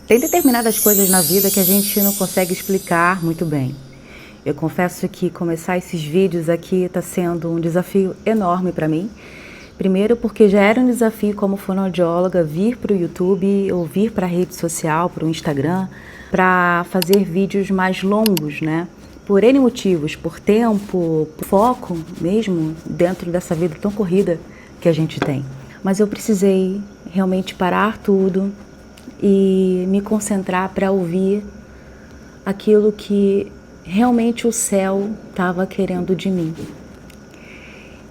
Tem determinadas coisas na vida que a gente não consegue explicar muito bem. Eu confesso que começar esses vídeos aqui está sendo um desafio enorme para mim. Primeiro porque já era um desafio como fonoaudióloga vir para o YouTube ou vir para a rede social, para o Instagram, para fazer vídeos mais longos, né? Por N motivos, por tempo, por foco mesmo, dentro dessa vida tão corrida que a gente tem. Mas eu precisei realmente parar tudo e me concentrar para ouvir aquilo que realmente o céu estava querendo de mim.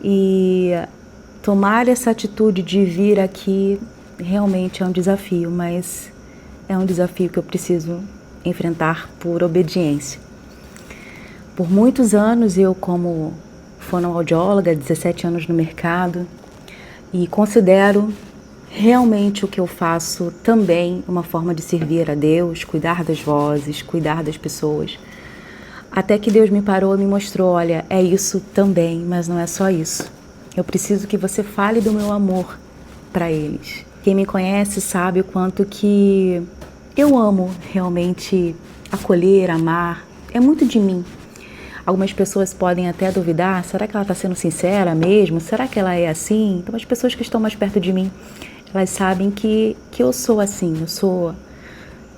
E tomar essa atitude de vir aqui realmente é um desafio, mas é um desafio que eu preciso enfrentar por obediência. Por muitos anos eu, como fonoaudióloga, 17 anos no mercado, e considero realmente o que eu faço também uma forma de servir a Deus, cuidar das vozes, cuidar das pessoas. Até que Deus me parou e me mostrou, olha, é isso também, mas não é só isso. Eu preciso que você fale do meu amor para eles. Quem me conhece sabe o quanto que eu amo realmente acolher, amar. É muito de mim. Algumas pessoas podem até duvidar, será que ela está sendo sincera mesmo? Será que ela é assim? Então as pessoas que estão mais perto de mim, elas sabem que eu sou assim, eu sou,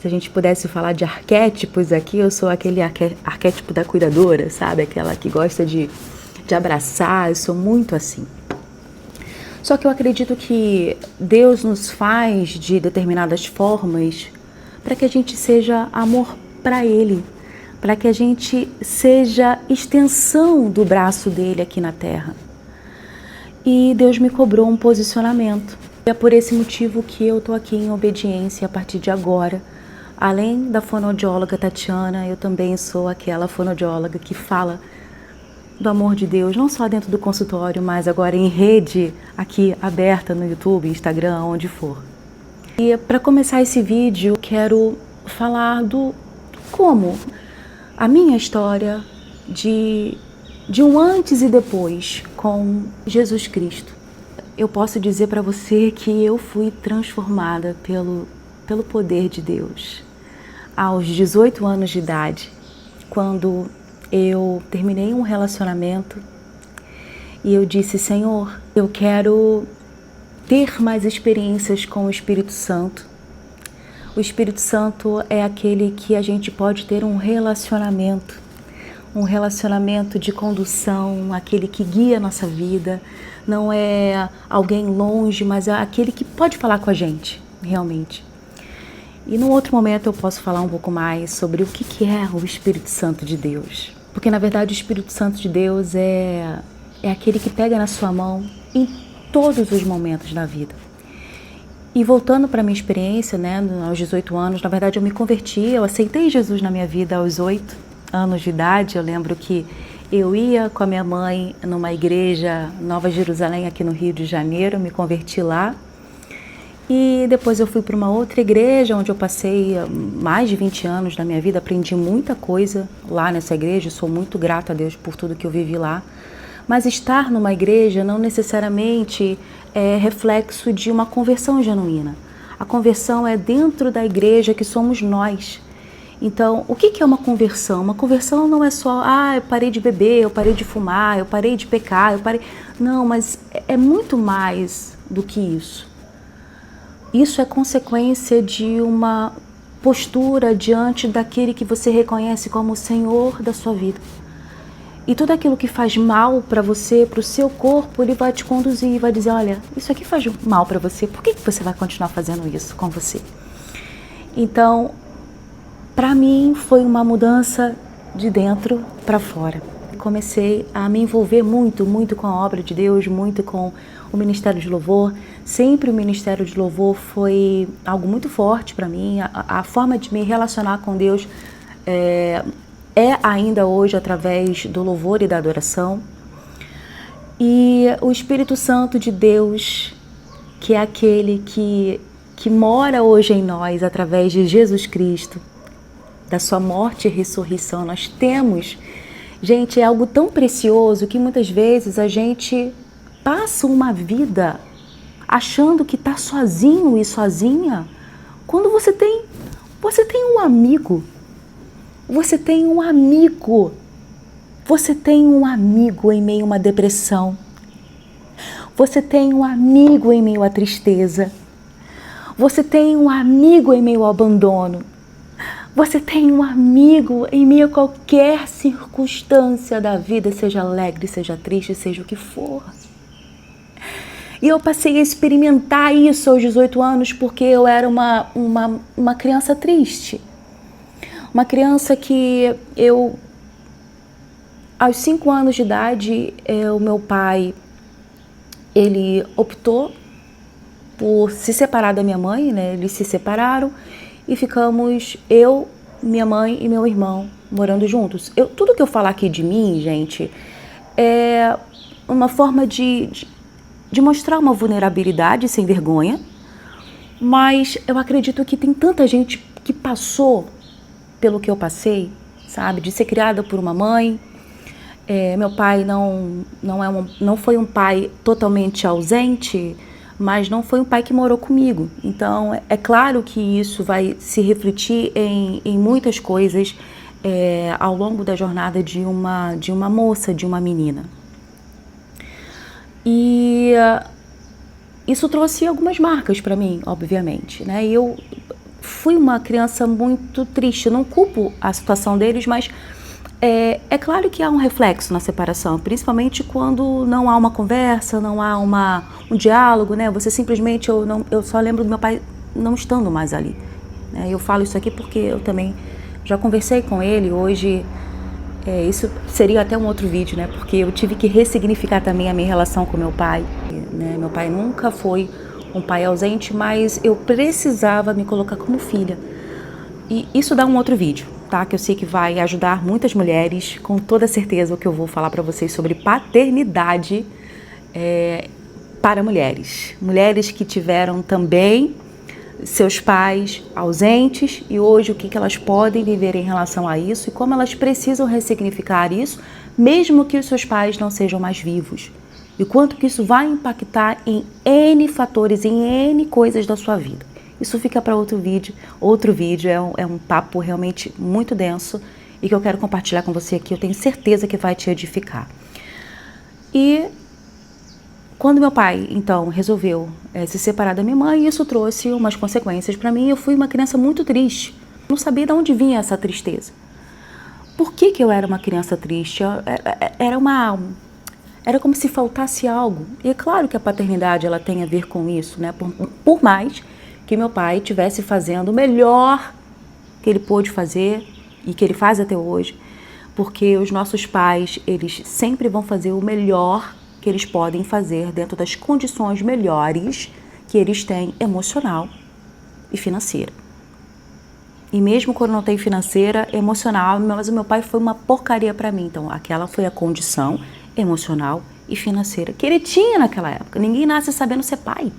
se a gente pudesse falar de arquétipos aqui, eu sou aquele arquétipo da cuidadora, sabe? Aquela que gosta de abraçar, eu sou muito assim. Só que eu acredito que Deus nos faz de determinadas formas para que a gente seja amor para Ele, para que a gente seja extensão do braço dele aqui na terra. E Deus me cobrou um posicionamento. É por esse motivo que eu estou aqui em obediência a partir de agora. Além da fonoaudióloga Tatiana, eu também sou aquela fonoaudióloga que fala do amor de Deus, não só dentro do consultório, mas agora em rede, aqui aberta no YouTube, Instagram, onde for. E para começar esse vídeo, eu quero falar do como a minha história de um antes e depois com Jesus Cristo. Eu posso dizer para você que eu fui transformada pelo poder de Deus. Aos 18 anos de idade, quando eu terminei um relacionamento e eu disse, Senhor, eu quero ter mais experiências com o Espírito Santo. O Espírito Santo é aquele que a gente pode ter um relacionamento de condução, aquele que guia a nossa vida. Não é alguém longe, mas é aquele que pode falar com a gente, realmente. E num outro momento eu posso falar um pouco mais sobre o que é o Espírito Santo de Deus. Porque na verdade o Espírito Santo de Deus é aquele que pega na sua mão em todos os momentos da vida. E voltando para a minha experiência, né, aos 18 anos, na verdade eu me converti, eu aceitei Jesus na minha vida aos 8 anos de idade. Eu lembro que eu ia com a minha mãe numa igreja Nova Jerusalém, aqui no Rio de Janeiro, eu me converti lá. E depois eu fui para uma outra igreja, onde eu passei mais de 20 anos da minha vida, aprendi muita coisa lá nessa igreja, sou muito grata a Deus por tudo que eu vivi lá. Mas estar numa igreja não necessariamente é reflexo de uma conversão genuína. A conversão é dentro da igreja, que somos nós. Então, o que é uma conversão? Uma conversão não é só, eu parei de beber, eu parei de fumar, eu parei de pecar, eu parei... Não, mas é muito mais do que isso. Isso é consequência de uma postura diante daquele que você reconhece como o Senhor da sua vida. E tudo aquilo que faz mal para você, para o seu corpo, ele vai te conduzir e vai dizer, olha, isso aqui faz mal para você, por que você vai continuar fazendo isso com você? Então, para mim foi uma mudança de dentro para fora. Comecei a me envolver muito com a obra de Deus, muito com o Ministério de Louvor. Sempre o Ministério de Louvor foi algo muito forte para mim. A forma de me relacionar com Deus é ainda hoje através do louvor e da adoração. E o Espírito Santo de Deus, que é aquele que mora hoje em nós através de Jesus Cristo, da sua morte e ressurreição, nós temos, gente, é algo tão precioso que muitas vezes a gente passa uma vida achando que está sozinho e sozinha, quando você tem amigo. Você tem um amigo. Você tem um amigo em meio a uma depressão. Você tem um amigo em meio à tristeza. Você tem um amigo em meio ao abandono. Você tem um amigo em meio a qualquer circunstância da vida, seja alegre, seja triste, seja o que for. E eu passei a experimentar isso aos 18 anos porque eu era uma criança triste. Uma criança que aos 5 anos de idade, o meu pai, ele optou por se separar da minha mãe, né? Eles se separaram e ficamos eu, minha mãe e meu irmão morando juntos. Tudo que eu falar aqui de mim, gente, é uma forma de mostrar uma vulnerabilidade sem vergonha, mas eu acredito que tem tanta gente que passou pelo que eu passei, sabe? De ser criada por uma mãe. Meu pai não foi um pai totalmente ausente, mas não foi um pai que morou comigo. Então, é claro que isso vai se refletir em muitas coisas ao longo da jornada de uma moça, de uma menina. E isso trouxe algumas marcas para mim, obviamente, né? E eu fui uma criança muito triste. Eu não culpo a situação deles, mas é claro que há um reflexo na separação, principalmente quando não há uma conversa, não há um diálogo, né? Você simplesmente, eu só lembro do meu pai não estando mais ali, né? Eu falo isso aqui porque eu também já conversei com ele. Hoje, isso seria até um outro vídeo, né? Porque eu tive que ressignificar também a minha relação com meu pai, né? Meu pai nunca foi um pai ausente, mas eu precisava me colocar como filha. E isso dá um outro vídeo, tá? Que eu sei que vai ajudar muitas mulheres, com toda certeza, o que eu vou falar para vocês sobre paternidade para mulheres. Mulheres que tiveram também seus pais ausentes e hoje o que elas podem viver em relação a isso e como elas precisam ressignificar isso, mesmo que os seus pais não sejam mais vivos. E quanto que isso vai impactar em N fatores, em N coisas da sua vida. Isso fica para outro vídeo. Outro vídeo é um papo realmente muito denso e que eu quero compartilhar com você aqui. Eu tenho certeza que vai te edificar. E quando meu pai, então, resolveu se separar da minha mãe, isso trouxe umas consequências para mim. Eu fui uma criança muito triste. Não sabia de onde vinha essa tristeza. Por que eu era uma criança triste? Era como se faltasse algo. E é claro que a paternidade ela tem a ver com isso, né? Por mais que meu pai estivesse fazendo o melhor que ele pôde fazer e que ele faz até hoje, porque os nossos pais, eles sempre vão fazer o melhor que eles podem fazer dentro das condições melhores que eles têm emocional e financeira. E mesmo quando não tem financeira, emocional, mas o meu pai foi uma porcaria para mim. Então, aquela foi a condição emocional e financeira que ele tinha naquela época. Ninguém nasce sabendo ser pai.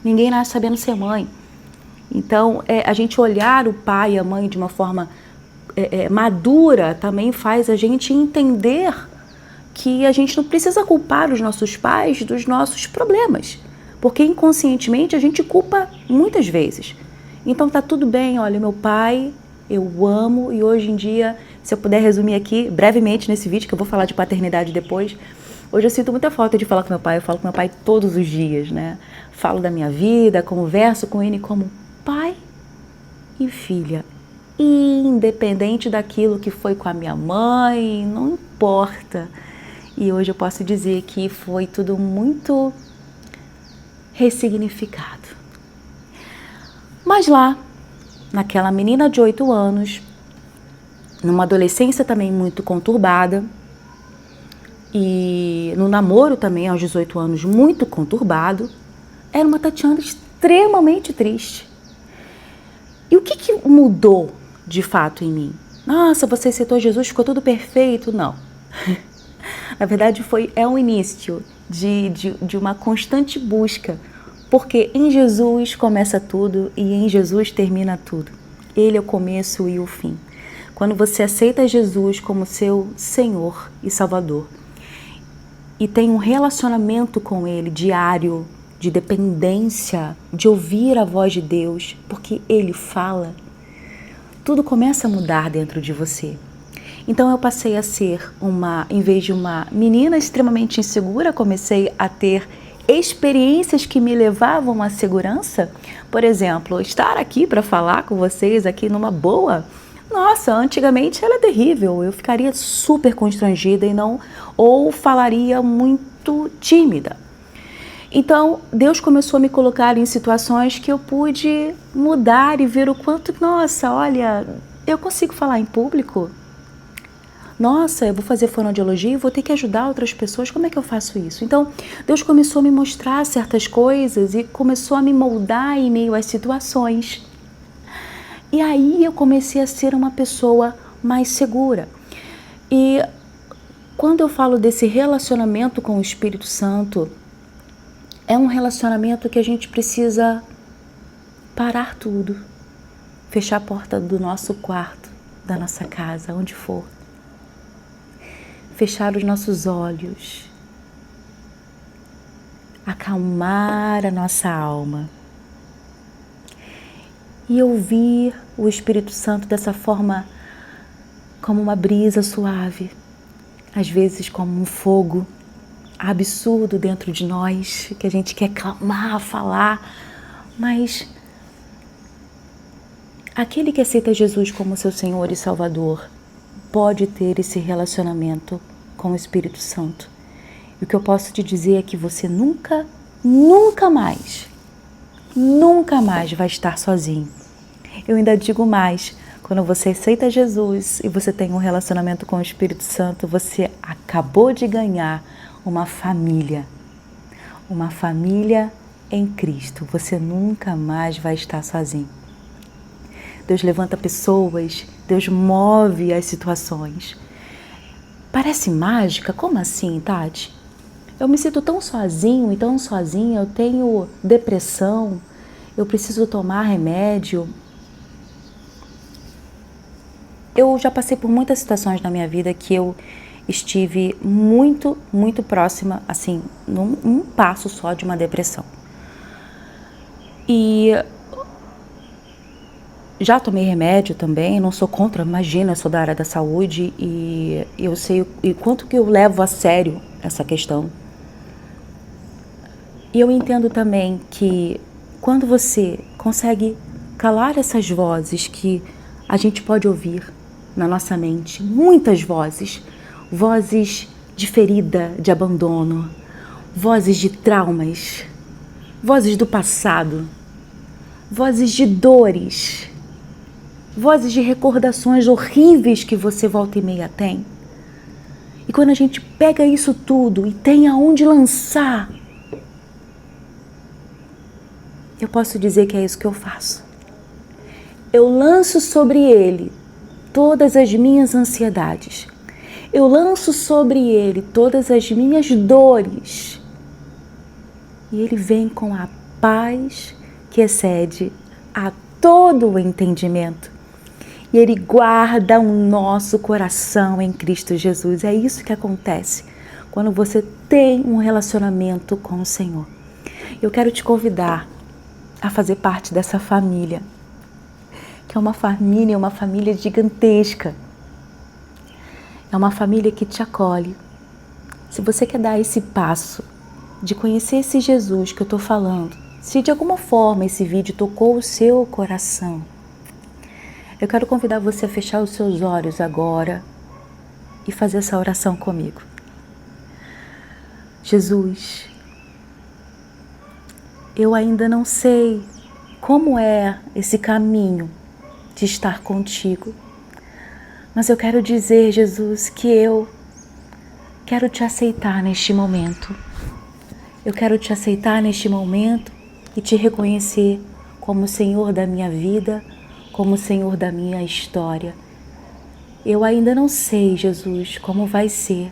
Ninguém nasce sabendo ser mãe. Então, a gente olhar o pai e a mãe de uma forma madura também faz a gente entender que a gente não precisa culpar os nossos pais dos nossos problemas, porque inconscientemente a gente culpa muitas vezes. Então tá tudo bem, olha, meu pai, eu amo, e hoje em dia, se eu puder resumir aqui brevemente nesse vídeo, que eu vou falar de paternidade depois, hoje eu sinto muita falta de falar com meu pai. Eu falo com meu pai todos os dias, né? Falo da minha vida, converso com ele como pai e filha. Independente daquilo que foi com a minha mãe, não importa. E hoje eu posso dizer que foi tudo muito ressignificado. Mas lá, naquela menina de 8 anos, numa adolescência também muito conturbada, e no namoro também aos 18 anos muito conturbado, era uma Tatiana extremamente triste. E o que mudou de fato em mim? Nossa, você aceitou Jesus, ficou tudo perfeito? Não. Na verdade, é um início de uma constante busca, porque em Jesus começa tudo e em Jesus termina tudo. Ele é o começo e o fim. Quando você aceita Jesus como seu Senhor e Salvador e tem um relacionamento com Ele diário, de dependência, de ouvir a voz de Deus, porque Ele fala, tudo começa a mudar dentro de você. Então eu passei a ser em vez de uma menina extremamente insegura, comecei a ter experiências que me levavam à segurança. Por exemplo, estar aqui para falar com vocês aqui numa boa. Nossa, antigamente era terrível, eu ficaria super constrangida ou falaria muito tímida. Então, Deus começou a me colocar em situações que eu pude mudar e ver o quanto, nossa, olha, eu consigo falar em público? Nossa, eu vou fazer fonoaudiologia e vou ter que ajudar outras pessoas, como é que eu faço isso? Então, Deus começou a me mostrar certas coisas e começou a me moldar em meio às situações. E aí eu comecei a ser uma pessoa mais segura. E quando eu falo desse relacionamento com o Espírito Santo, é um relacionamento que a gente precisa parar tudo, fechar a porta do nosso quarto, da nossa casa, onde for. Fechar os nossos olhos, acalmar a nossa alma e ouvir o Espírito Santo dessa forma como uma brisa suave, às vezes como um fogo absurdo dentro de nós, que a gente quer clamar, falar, mas aquele que aceita Jesus como seu Senhor e Salvador pode ter esse relacionamento com o Espírito Santo. E o que eu posso te dizer é que você nunca mais vai estar sozinho. Eu ainda digo mais, quando você aceita Jesus e você tem um relacionamento com o Espírito Santo, você acabou de ganhar uma família em Cristo. Você nunca mais vai estar sozinho. Deus levanta pessoas, Deus move as situações. Parece mágica? Como assim, Tati? Eu me sinto tão sozinho e tão sozinha, eu tenho depressão, eu preciso tomar remédio. Eu já passei por muitas situações na minha vida que eu estive muito próxima, assim, num passo só de uma depressão. E já tomei remédio também, não sou contra, imagina, eu sou da área da saúde e eu sei o quanto que eu levo a sério essa questão. E eu entendo também que quando você consegue calar essas vozes que a gente pode ouvir na nossa mente, muitas vozes de ferida, de abandono, vozes de traumas, vozes do passado, vozes de dores, vozes de recordações horríveis que você volta e meia tem. E quando a gente pega isso tudo e tem aonde lançar, eu posso dizer que é isso que eu faço. Eu lanço sobre ele todas as minhas ansiedades. Eu lanço sobre ele todas as minhas dores. E ele vem com a paz que excede a todo o entendimento. E ele guarda o nosso coração em Cristo Jesus. É isso que acontece quando você tem um relacionamento com o Senhor. Eu quero te convidar a fazer parte dessa família, que é uma família gigantesca. É uma família que te acolhe. Se você quer dar esse passo de conhecer esse Jesus que eu estou falando, se de alguma forma esse vídeo tocou o seu coração, eu quero convidar você a fechar os seus olhos agora e fazer essa oração comigo. Jesus, eu ainda não sei como é esse caminho de estar contigo, mas eu quero dizer, Jesus, que eu quero te aceitar neste momento. Eu quero te aceitar neste momento e te reconhecer como Senhor da minha vida, como Senhor da minha história. Eu ainda não sei, Jesus, como vai ser.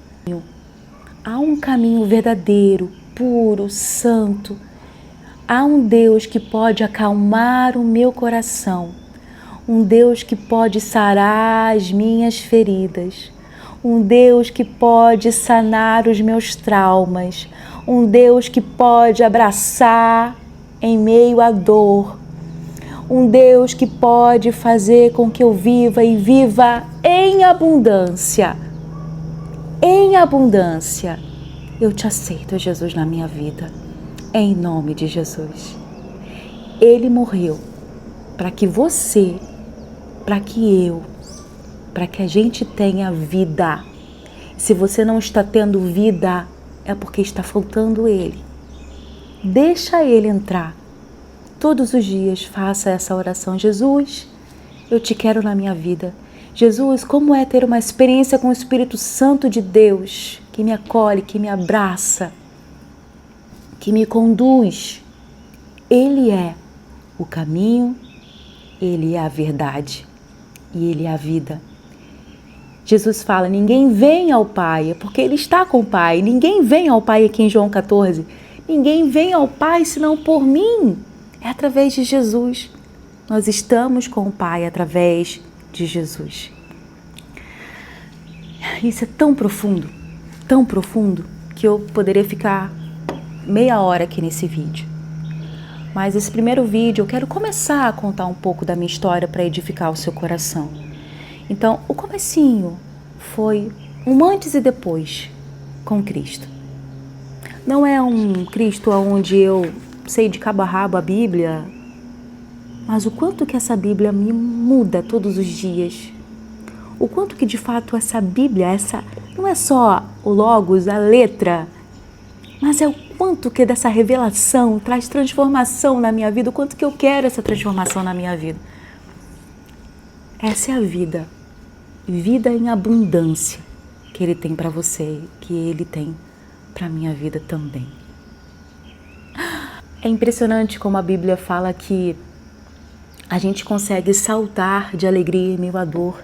Há um caminho verdadeiro, puro, santo. Há um Deus que pode acalmar o meu coração. Um Deus que pode sarar as minhas feridas. Um Deus que pode sanar os meus traumas. Um Deus que pode abraçar em meio à dor. um Deus que pode fazer com que eu viva e viva em abundância. Em abundância. Eu te aceito, Jesus, na minha vida, em nome de Jesus. Ele morreu para que você, para que eu, para que a gente tenha vida. Se você não está tendo vida, é porque está faltando Ele. Deixa Ele entrar. Todos os dias faça essa oração. Jesus, eu te quero na minha vida. Jesus, como é ter uma experiência com o Espírito Santo de Deus, que me acolhe, que me abraça, que me conduz. Ele é o caminho, Ele é a verdade e Ele é a vida. Jesus fala, ninguém vem ao Pai, é porque Ele está com o Pai. Ninguém vem ao Pai aqui em João 14. Ninguém vem ao Pai senão por mim. É através de Jesus. Nós estamos com o Pai através de Jesus. Isso é tão profundo, que eu poderia ficar meia hora aqui nesse vídeo. Mas esse primeiro vídeo eu quero começar a contar um pouco da minha história para edificar o seu coração. Então, o comecinho foi um antes e depois com Cristo. Não é um Cristo onde eu sei de cabo a rabo a Bíblia, mas o quanto que essa Bíblia me muda todos os dias. O quanto que de fato essa Bíblia, não é só o Logos, a letra, mas é o quanto que dessa revelação traz transformação na minha vida, o quanto que eu quero essa transformação na minha vida. Essa é a vida. Vida em abundância que Ele tem para você, que Ele tem para a minha vida também. É impressionante como a Bíblia fala que a gente consegue saltar de alegria em meio à dor.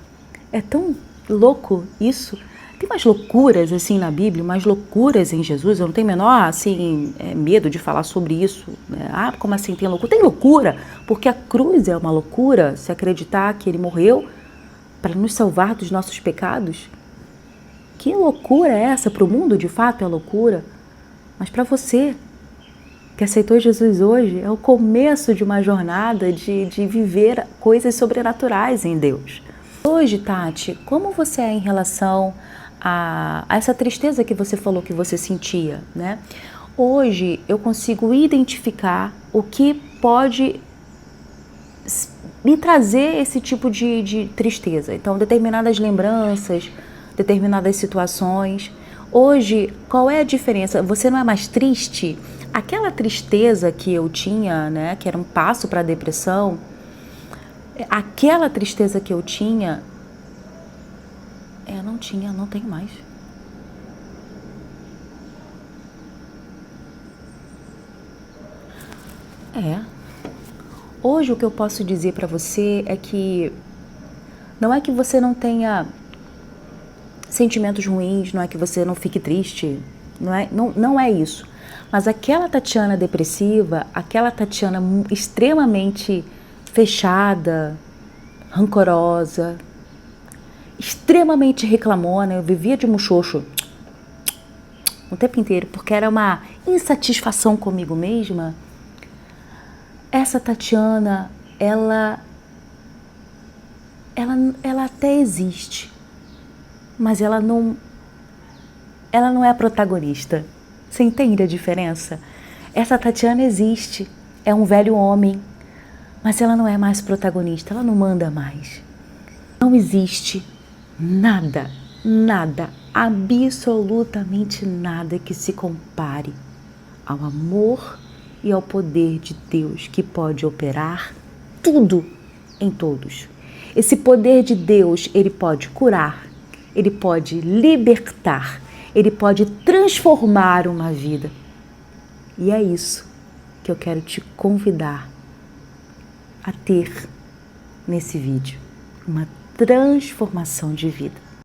É tão louco isso. Tem umas loucuras assim na Bíblia, umas loucuras em Jesus. Eu não tenho menor assim, medo de falar sobre isso. Ah, como assim tem loucura? Tem loucura, porque a cruz é uma loucura. Se acreditar que Ele morreu para nos salvar dos nossos pecados. Que loucura é essa? Para o mundo, de fato, é loucura. Mas para você, que aceitou Jesus hoje, é o começo de uma jornada de viver coisas sobrenaturais em Deus. Hoje, Tati, como você é em relação a essa tristeza que você falou que você sentia, né? Hoje eu consigo identificar o que pode me trazer esse tipo de tristeza. Então, determinadas lembranças, determinadas situações. Hoje, qual é a diferença? Você não é mais triste? Aquela tristeza que eu tinha, né, que era um passo para a depressão, aquela tristeza que eu tinha, não tenho mais. Hoje o que eu posso dizer para você é que não é que você não tenha sentimentos ruins, não é que você não fique triste, não é isso. Mas aquela Tatiana depressiva, aquela Tatiana extremamente fechada, rancorosa, extremamente reclamona, eu vivia de muxoxo o tempo inteiro, porque era uma insatisfação comigo mesma. Essa Tatiana, ela até existe, mas ela não é a protagonista. Você entende a diferença? Essa Tatiana existe, é um velho homem, mas ela não é mais protagonista, ela não manda mais. Não existe nada, absolutamente nada que se compare ao amor e ao poder de Deus que pode operar tudo em todos. Esse poder de Deus, Ele pode curar, Ele pode libertar, Ele pode transformar uma vida. E é isso que eu quero te convidar a ter nesse vídeo. Uma transformação de vida.